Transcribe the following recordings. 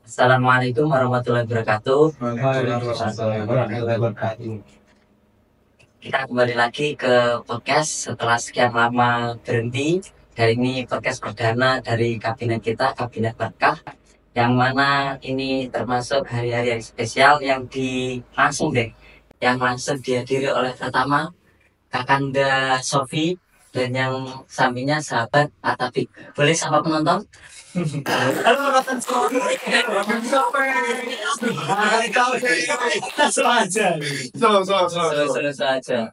Assalamualaikum warahmatullahi wabarakatuh. Waalaikumsalam warahmatullahi wabarakatuh. Kita kembali lagi ke podcast setelah sekian lama berhenti. Kali ini podcast perdana dari kabinet kita, Kabinet Berkah. Yang mana ini termasuk hari-hari yang spesial yang langsung dihadiri oleh pertama Kakanda Sofi dan yang sampingnya sahabat Atapik. Boleh sapa penonton? Halo penonton Sofi. Langsung aja. Selalu saja.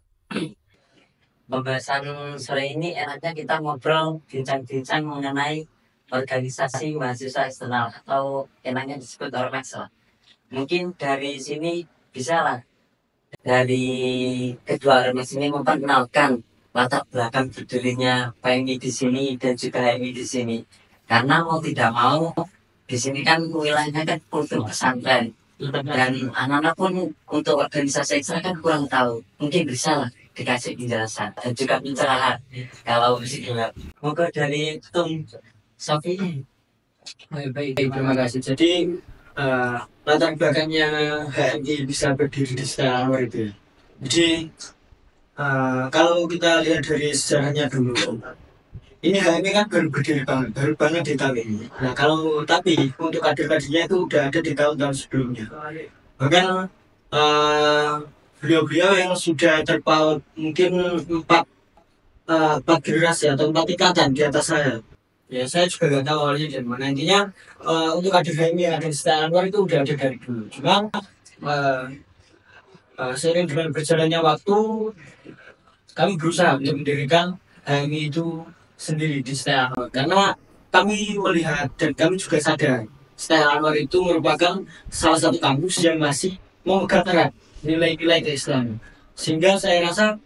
Pembahasan sore ini enaknya kita ngobrol bincang-bincang mengenai organisasi mahasiswa eksternal atau enaknya disebut ormas lah. Mungkin dari sini bisa lah dari kedua ormas ini memperkenalkan latar belakang berdirinya PMI di sini dan juga HMI di sini. Karena mau tidak mau di sini kan wilayahnya kan kultur pesantren dan anak-anak pun untuk organisasi ekstra kan kurang tahu. Mungkin bisa lah dikasih penjelasan dan juga pencerahan kalau masih gelap. Moga dari Tung Sofi. Baik, terima kasih. Jadi latar belakangnya HMI bisa berdiri di Selangor itu. Jadi kalau kita lihat dari sejarahnya dulu, ini HMI kan baru berdiri baru banget di tahun ini. Nah tapi untuk kader-kadernya itu udah ada di tahun-tahun sebelumnya. Bahkan beliau-beliau yang sudah terpaut mungkin empat generasi atau empat tingkatan di atas saya. Ya saya juga nggak tahu awalnya dari mana. Intinya untuk kader HMI yang ada di Selangor itu udah ada dari dulu. Cuma seiring dengan berjalannya waktu, kami berusaha untuk mendirikan HMI itu sendiri di Selangor. Karena kami melihat dan kami juga sadar Selangor itu merupakan salah satu kampus yang masih memegang erat nilai-nilai keislaman. Sehingga saya rasa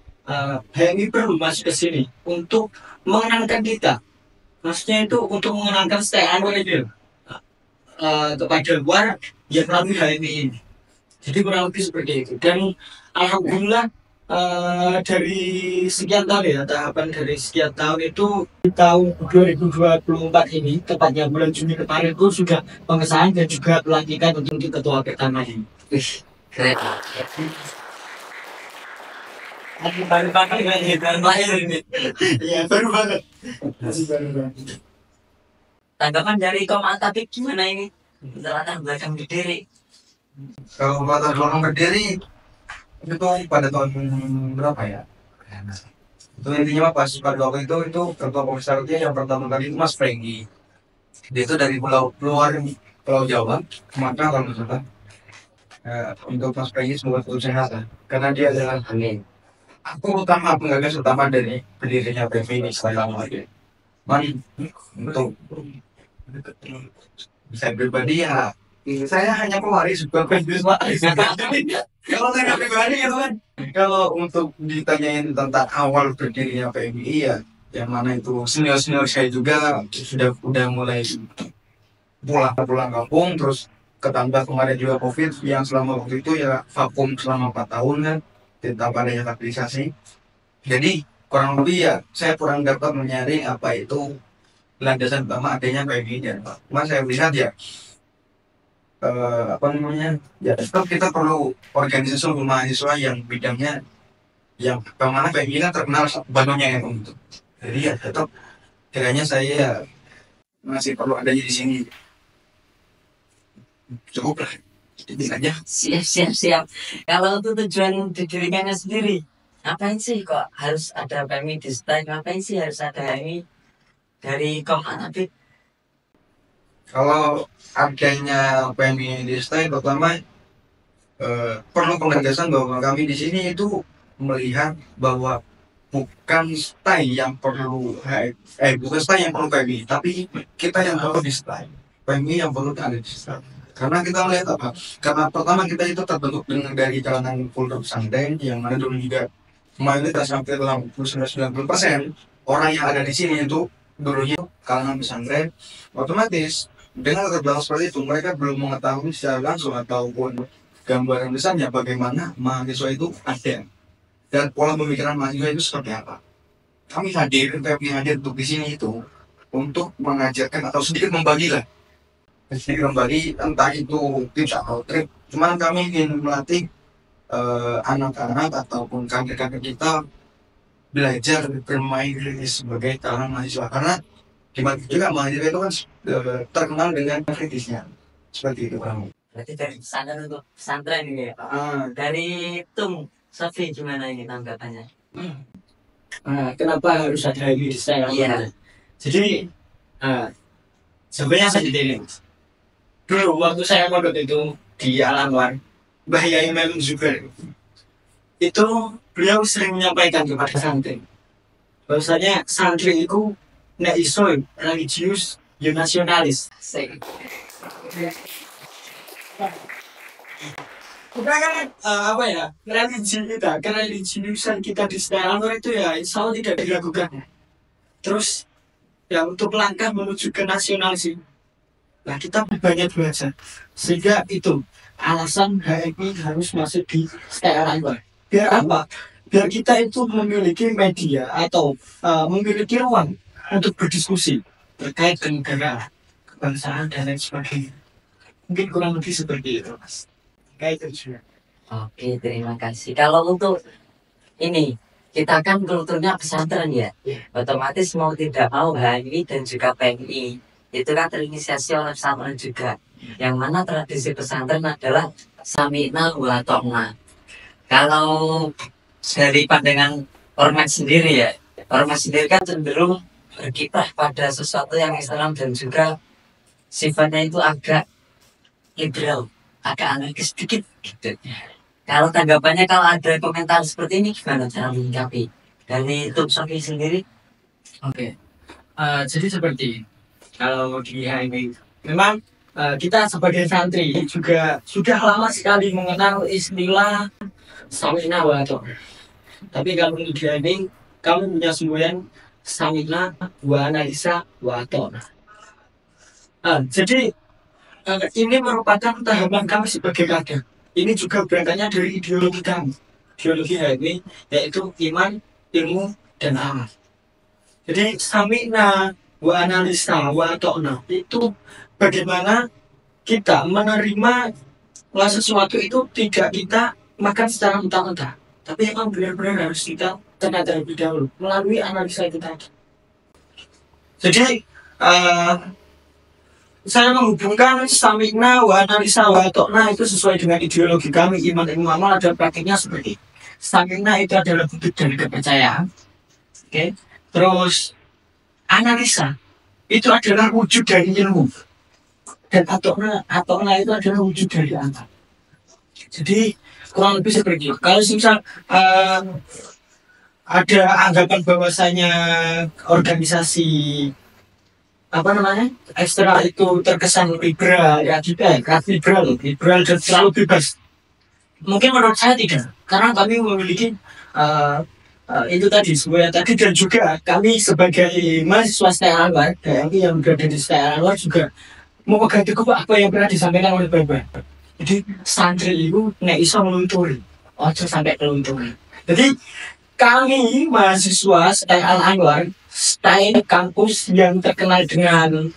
HMI perlu masuk ke sini untuk mengenalkan kita. Maksudnya itu untuk mengenalkan Selangor itu kepada luar yang melalui HMI ini. Jadi kurang lebih seperti itu. Dan alhamdulillah dari sekian tahun ya, tahapan dari sekian tahun itu di tahun 2024 ini, tepatnya bulan Juni kemarin itu sudah pengesahan dan juga pelantikan untuk ketua pertama ini. Keren. Baru banget lahir ini. Iya baru banget. Masih baru banget. Tanggapan dari Kom Atapik gimana ini? Latar belakang berdiri. Kalau latar belakang berdiri itu pada tahun berapa ya? Itu intinya pas pada waktu itu ketua komisarisnya yang pertama kali itu Mas Frengy. Dia itu dari Pulau Jawa, Sumatera kalau nggak salah. Untuk Mas Frengy semoga tetap sehat ya. Karena dia adalah Amin. aku penggagas utama dari berdirinya PMI ini setelah lama lagi. Untuk saya pribadi ya saya hanya pewaris sebuah bisnis Pak. Kalau saya pribadi gitu kan. Kalau untuk ditanyain tentang awal berdirinya PMI ya, yang mana itu senior saya juga udah mulai pulang kampung, terus ketambah kemarin juga COVID yang selama waktu itu ya vakum selama 4 tahun kan, tanpa adanya stabilisasi. Jadi kurang lebih ya saya kurang dapat menyaring apa itu landasan utama adanya PMI dan Mas saya lihat ya ya tetap kita perlu organisasi mahasiswa yang bidangnya yang kemana PMI kan terkenal Bandungnya ya gitu. Jadi ya tetap kiranya saya masih perlu adanya di sini. Cukup lah, ini aja. Siap. Kalau itu tujuan didirikannya sendiri, ngapain sih kok harus ada PMI di STAI? Ngapain sih harus ada HMI dari Kom Atapik? Kalau adanya PMI di STAI pertama perlu penegasan bahwa kami di sini itu melihat bahwa bukan STAI yang perlu bukan STAI yang perlu PMI, tapi kita yang perlu di STAI. PMI yang perlu ada di STAI. Karena kita melihat apa? Karena pertama kita itu terbentuk dari kalangan kultur pesantren yang mana dulu juga mayoritas hampir 80-90% orang yang ada di sini itu dulunya kalangan pesantren. Otomatis dengan latar belakang seperti itu mereka belum mengetahui secara langsung ataupun gambaran besarnya bagaimana mahasiswa itu ada dan pola pemikiran mahasiswa itu seperti apa. Kami hadir untuk di sini itu untuk mengajarkan atau sedikit membagi lah kembali, entah itu tips atau trik. Cuman kami ingin melatih anak-anak ataupun kakek-kakek kita belajar bermain kritis sebagai kalangan mahasiswa, karena gimana juga mahasiswa itu kan terkenal dengan kritisnya seperti itu Bang. Berarti dari pesantren untuk pesantren ini ya. Dari Tung, Sofi gimana ini tanggapannya? Kenapa harus ada ini saya? Iya. Jadi sebenarnya saya jadi dulu waktu saya mondok itu di Al-Anwar, Mbah Yai Memon Zubair itu beliau sering menyampaikan kepada santri bahwasanya santri itu nek iso religius yo nasionalis. Asik. Kita kan apa ya, religi kita, kereligiusan kita di sekitar itu ya insya Allah tidak diragukan. Terus ya untuk langkah menuju ke nasionalisme, nah kita banyak belajar, sehingga itu alasan HMI harus masuk di sekitar Anwar. Biar apa? Biar kita itu memiliki media atau memiliki ruang untuk berdiskusi terkait dengan negara, kebangsaan dan lain sebagainya. Mungkin kurang lebih seperti itu, Mas. Kayak itu juga. Oke, terima kasih. Kalau untuk ini, kita kan kulturnya pesantren ya. Otomatis mau tidak mau HMI dan juga PMI itu kan terinisiasi oleh pesantren juga. Yang mana tradisi pesantren adalah sami'na wa ta'na. Kalau dari pandangan Ormas sendiri ya, Ormas sendiri kan cenderung berkiprah pada sesuatu yang Islam dan juga sifatnya itu agak liberal, agak anarkis sedikit gitu. Kalau tanggapannya, kalau ada komentar seperti ini gimana cara menyikapi? Dari Tung Sofi sendiri? Oke. Jadi seperti kalau di HMI memang kita sebagai santri juga sudah lama sekali mengenal istilah sami'na wa ta'na. Tapi kalau di HMI kami punya semboyan sami'na wa analisa wa ta'na. Jadi ini merupakan tahapan kami sebagai kader. Ini juga berangkatnya dari ideologi kami, ideologi HMI, yaitu iman, ilmu, dan amal. Jadi sami'na wa analisa wa ta'na itu bagaimana kita menerima sesuatu itu tidak kita makan secara mentah-mentah, tapi memang benar-benar harus kita tenang terlebih dahulu melalui analisa itu tadi. Jadi saya menghubungkan sami'na wa analisa wa ta'na itu sesuai dengan ideologi kami, iman, ilmu, amal. Ada praktiknya seperti sami'na itu adalah bentuk dari kepercayaan. Oke. Terus analisa itu adalah wujud dari ilmu, dan atokna itu adalah wujud dari amal. Jadi kurang lebih seperti itu. Kalau misal ada anggapan bahwasanya organisasi ekstra itu terkesan liberal, ya tidak, liberal dan terlalu bebas. Mungkin menurut saya tidak, karena kami memiliki itu tadi semuanya tadi, dan juga kami sebagai mahasiswa STM Anwar, yang berada di STM Anwar juga memegang teguh apa yang pernah disampaikan oleh Bapak. Jadi santri itu nek iso melunturi, ojo sampai kelunturi. Jadi kami mahasiswa STM Anwar, STM kampus yang terkenal dengan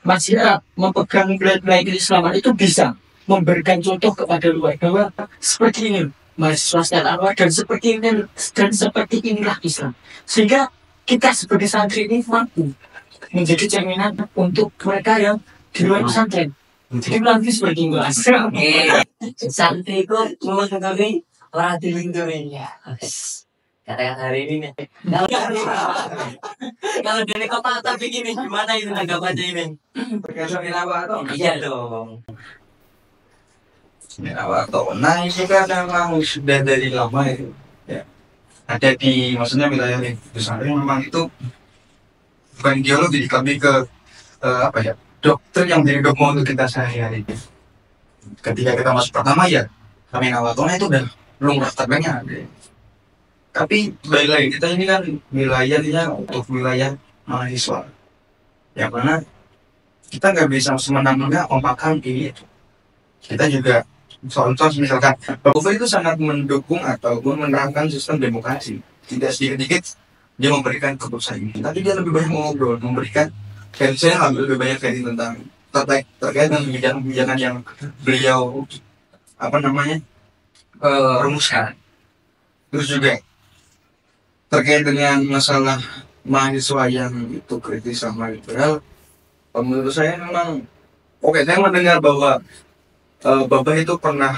masih memegang nilai keislaman, itu bisa memberikan contoh kepada luar bahwa seperti ini mahasiswa STM Anwar, dan seperti inilah Islam, sehingga kita sebagai santri ini mampu menjadi cerminan untuk mereka yang di luar pesantren. Jadi nanti seperti itu. Santri itu melindungi orang dilindungi ya. Katakan hari ini nih. Kalau dari kota begini gimana itu tanggapannya ini? Berkaitan apa atau? Iya dong. Nah ini kan memang sudah dari lama itu ya. Ada di, maksudnya wilayah pesantren memang itu bukan ideologi, tapi ke doktrin yang menjadi dogma untuk kita sehari-hari. Ketika kita masuk pertama ya kami nawatona itu udah lumrah tabengnya. Tapi balik lagi, kita ini kan wilayahnya untuk wilayah mahasiswa, yang mana kita nggak bisa semena-mena memakan ini itu. Kita juga contoh misalkan Bapak itu sangat mendukung ataupun menerapkan sistem demokrasi. Tidak sedikit-sedikit dia memberikan keputusan ini, tapi dia lebih banyak ngobrol, memberikan dan saya ambil lebih banyak dari tentang terkait dengan kebijakan-kebijakan yang beliau rumuskan. Terus juga terkait dengan masalah mahasiswa yang itu kritis sama liberal, menurut saya memang oke. Saya mendengar bahwa Bapak itu pernah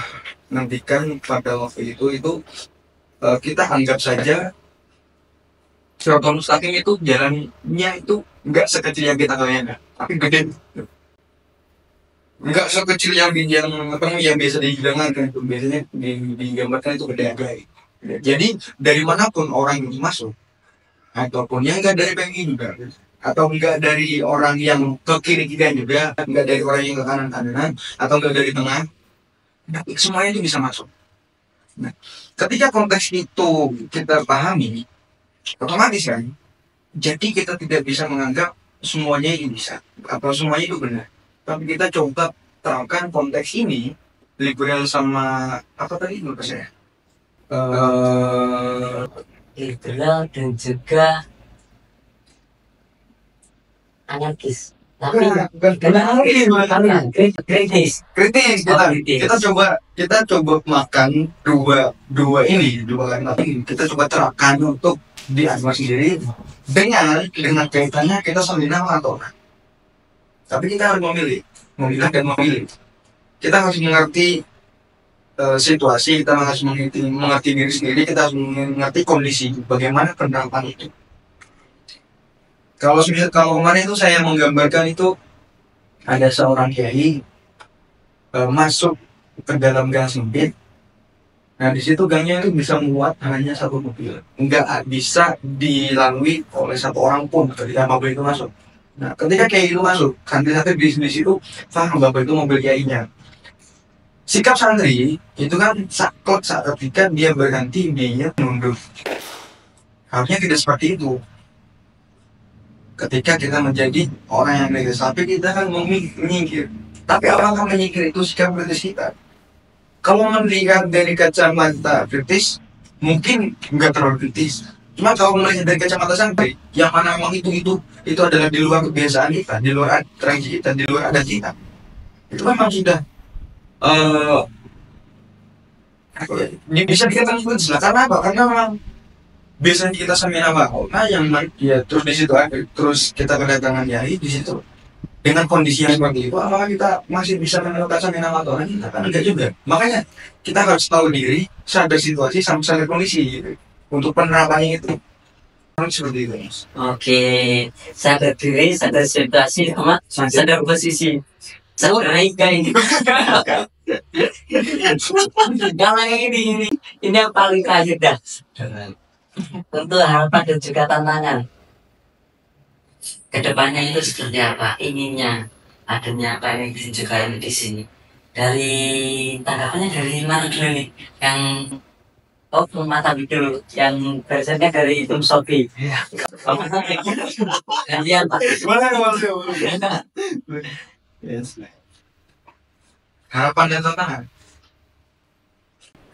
nantikan pada waktu itu kita anggap saja Siratal Mustaqim itu jalannya itu nggak sekecil yang kita bayangkan, tapi gede. Nggak sekecil yang biasa digambarkan itu, biasanya digambarkan itu gede. Jadi dari manapun orang yang masuk, ataupun yang nggak dari PMI juga, atau nggak dari orang yang ke kiri juga, nggak dari orang yang ke kanan, atau nggak dari tengah, tapi semuanya itu bisa masuk. Nah, ketika konteks itu kita pahami, otomatis kan, jadi kita tidak bisa menganggap semuanya itu bisa atau semuanya itu benar. Tapi kita coba terapkan konteks ini, liberal sama apa tadi menurut saya? Liberal dan juga anarkis. Tapi kritis. Kritis kita coba makan dua kalimat ini, kita coba terapkan untuk di Anwar sendiri dengan kaitannya kita sambil nama atau nah. Tapi kita harus memilah dan memilih. Kita harus mengerti situasi, kita harus mengerti diri sendiri, kita harus mengerti kondisi bagaimana penerapan itu. Kalau kemarin itu saya menggambarkan itu ada seorang kiai masuk ke dalam gang sempit. Nah di situ gangnya itu bisa muat hanya satu mobil, nggak bisa dilalui oleh satu orang pun ketika mobil itu masuk. Nah ketika kiai itu masuk, santri-santri di situ paham bahwa itu mobil kiainya. Sikap santri itu kan saat ketika dia berhenti dia mundur. Harusnya tidak seperti itu. Ketika kita menjadi orang yang kritis, tapi kita kan menyingkir. Tapi apakah menyingkir itu sikap kritis kita? Kalau melihat dari kacamata kritis, mungkin nggak terlalu kritis. Cuma kalau melihat dari kacamata santri, yang mana memang itu adalah di luar kebiasaan kita, di luar tradisi kita, di luar adat kita, itu memang sudah bisa dikatakan kritis lah. Karena apa? Karena memang biasanya kita sambil nama nah yang ya terus di situ terus kita kedatangan yai di situ dengan kondisi yang seperti itu, apakah kita masih bisa menemukan sambil nama orang kita? Kan enggak juga. Makanya kita harus tahu diri, sadar situasi, sama sadar kondisi gitu. Untuk penerapannya itu seperti itu, Mas. Oke, sadar diri, sadar situasi, sama sadar posisi. Saya udah naik ini. Kalau ini yang paling terakhir dah. Untuk harapan dan juga tantangan kedepannya itu seperti apa, inginnya adanya apa yang ditunjukkan di sini. Dari tanggapannya dari mana dulu nih? Yang mata dulu, yang biasanya dari Itum Sofi. Gantian Pak. Harapan dan tantangan.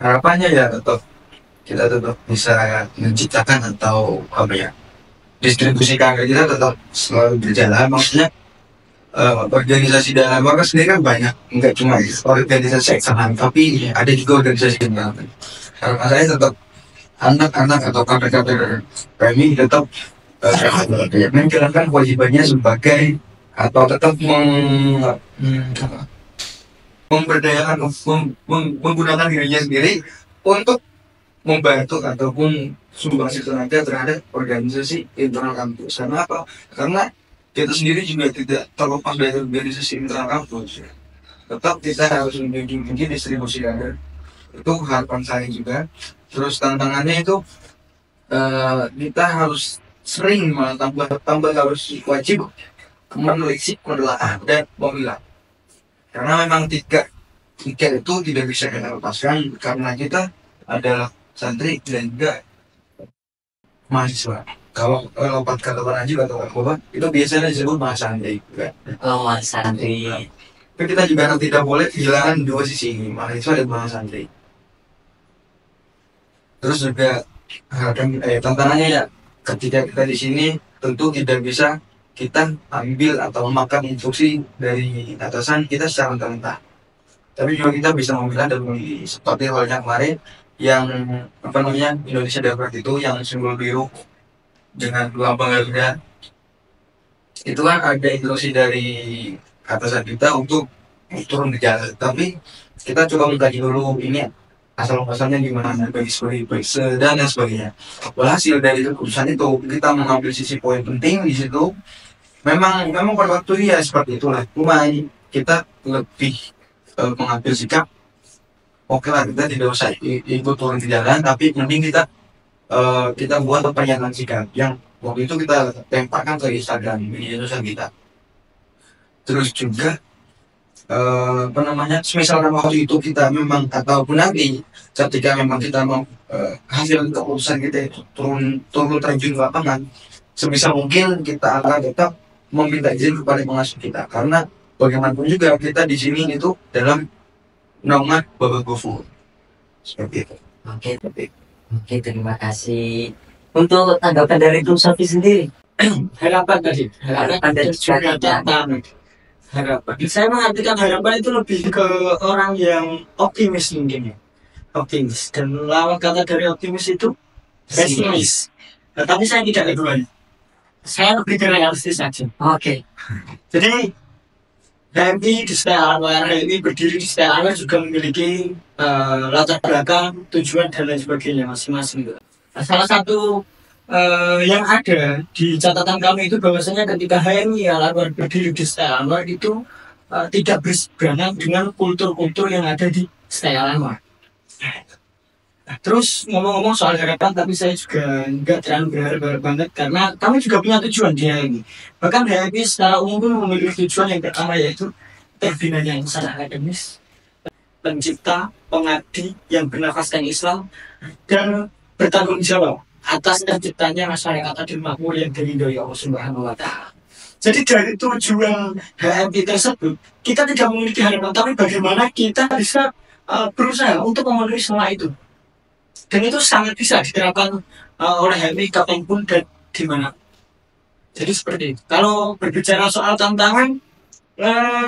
Harapannya ya kita tetap bisa menciptakan atau distribusi karya kita tetap selalu berjalan. Maksudnya organisasi dalam warga sendiri kan banyak, enggak cuma organisasi eksternal, tapi ada juga organisasi internal. Harapan saya tetap anak-anak atau kader-kader kami tetap menjalankan kewajibannya sebagai atau tetap memberdayakan, menggunakan dirinya sendiri untuk membantu ataupun sumbangsi tenaga terhadap organisasi internal kampus. Karena apa? Karena kita sendiri juga tidak terlepas dari organisasi internal kampus. Tetap kita harus menjunjung tinggi distribusi kader. Itu harapan saya juga. Terus tantangannya itu kita harus sering tambah harus wajib menelisik, menelaah dan memilah. Karena memang tiga itu tidak bisa kita lepaskan karena kita adalah santri dan juga mahasiswa. Kalau lompat ke depan aja atau apa itu biasanya disebut mahasantri. Oh, mahasantri. Tapi kita juga tidak boleh kehilangan dua sisi ini, mahasiswa dan mahasantri. Terus juga tantangannya ya ketika kita di sini tentu tidak bisa kita ambil atau makan instruksi dari atasan kita secara mentah-mentah. Tapi juga kita bisa memilah dan memilih, seperti halnya kemarin yang apa namanya Indonesia Dapat itu yang simbol biru dengan lambang Garuda, itu kan ada instruksi dari atasan kita untuk turun ke jalan, tapi kita coba mengkaji dulu ini asal muasalnya gimana, bagi dan lain sebagainya. Walhasil dari keputusan itu kita mengambil sisi poin penting di situ. Memang pada waktu ya seperti itulah, cuma kita lebih mengambil sikap, oke lah kita tidak usah ikut turun ke jalan, tapi mending kita buat pernyataan sikap yang waktu itu kita tempatkan ke Instagram media sosial kita. Terus juga apa namanya, misalkan waktu itu kita memang ataupun nanti ketika memang kita mau hasil keputusan kita itu turun terjun ke lapangan, sebisa mungkin kita akan tetap meminta izin kepada pengasuh kita, karena bagaimanapun juga kita di sini itu dalam naungan Bapak Gofur seperti itu. Oke, oke, terima kasih. Untuk tanggapan dari Bung Sofi sendiri, Harapan tadi, harapan dan juga harapan. Saya mengartikan harapan itu lebih ke orang yang optimis mungkin ya, optimis, dan lawan kata dari optimis itu pesimis. Tapi saya tidak keduanya, saya lebih ke realistis saja. Oke, Jadi HMI di Setia Anwar, HMI berdiri di Setia Anwar juga memiliki latar belakang, tujuan dan lain sebagainya masing-masing. Salah satu yang ada di catatan kami itu bahwasanya ketika HMI Al Anwar berdiri di Setia Anwar itu tidak berseberangan dengan kultur-kultur yang ada di Setia Anwar. Nah, terus ngomong-ngomong soal harapan, tapi saya juga nggak terlalu berharap banget karena kami juga punya tujuan di HMI. Bahkan HMI secara umum pun memiliki tujuan yang pertama, yaitu terbinanya insan akademis, pencipta, pengabdi yang bernafaskan Islam, dan bertanggung jawab atas terciptanya masyarakat adil makmur yang diridhoi Allah Subhanahu wa Ta'ala. Jadi dari tujuan HMI tersebut, kita tidak memiliki harapan, tapi bagaimana kita bisa berusaha untuk memenuhi semua itu. Dan itu sangat bisa diterapkan oleh HMI kapanpun dan di mana. Jadi seperti itu. Kalau berbicara soal tantangan,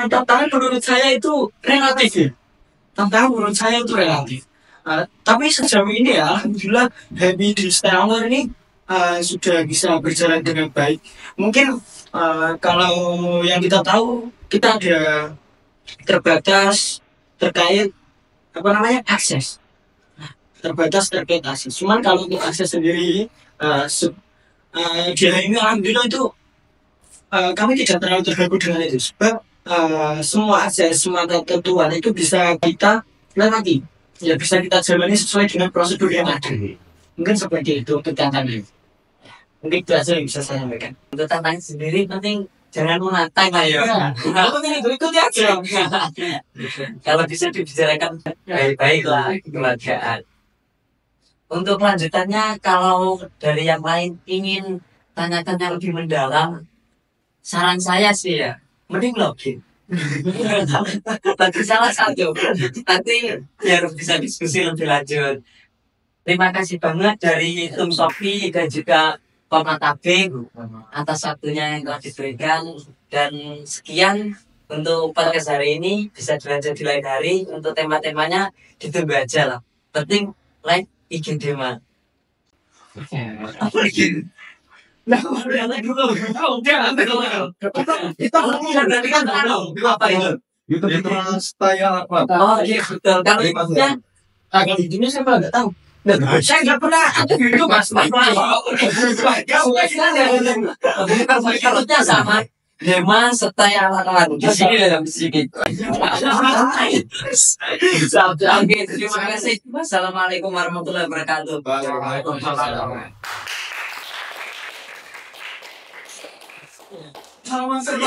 tantangan menurut saya itu relatif ya. Tantangan menurut saya itu relatif. Tapi sejauh ini ya, alhamdulillah HMI di Setia Anwar ini sudah bisa berjalan dengan baik. Mungkin kalau yang kita tahu, kita ada terbatas terkait apa namanya akses, terbatas terkait akses. Cuman kalau untuk akses sendiri di HMI alhamdulillah itu kami tidak terlalu terganggu dengan itu, sebab semua akses, semua ketentuan itu bisa kita lewati, ya bisa kita jalani sesuai dengan prosedur yang ada. Mungkin seperti itu untuk tantangan. Mungkin itu aja yang bisa saya sampaikan. untuk tantangan sendiri penting jangan menantang lah ya. Aku ini ikuti aja. Kalau bisa dibicarakan baik-baik lah kekeluargaan. Untuk kelanjutannya, kalau dari yang lain ingin tanya-tanya lebih mendalam, saran saya sih ya, mending login. Bagi salah satu, nanti biar bisa diskusi lebih lanjut. Terima kasih banget dari Tim Sofi dan juga Komnas Tabing atas waktunya yang telah diberikan, dan sekian untuk podcast hari ini. Bisa dilanjut di lain hari. Untuk tema-temanya ditunggu aja lah. Penting like IGD mah. Apa lagi? Nah, udah dulu. Udah, kita Berarti kan tahu apa itu? YouTube itu Setia Anwar. Oh iya betul. Kalau itunya agak intinya saya malah nggak tahu. saya nggak pernah ada gitu mas. Maksudnya sama. Dema Setia Anwar di sini dalam sini. Oke, terima kasih. Wassalamualaikum warahmatullahi wabarakatuh. Waalaikumsalam. Sama sekali.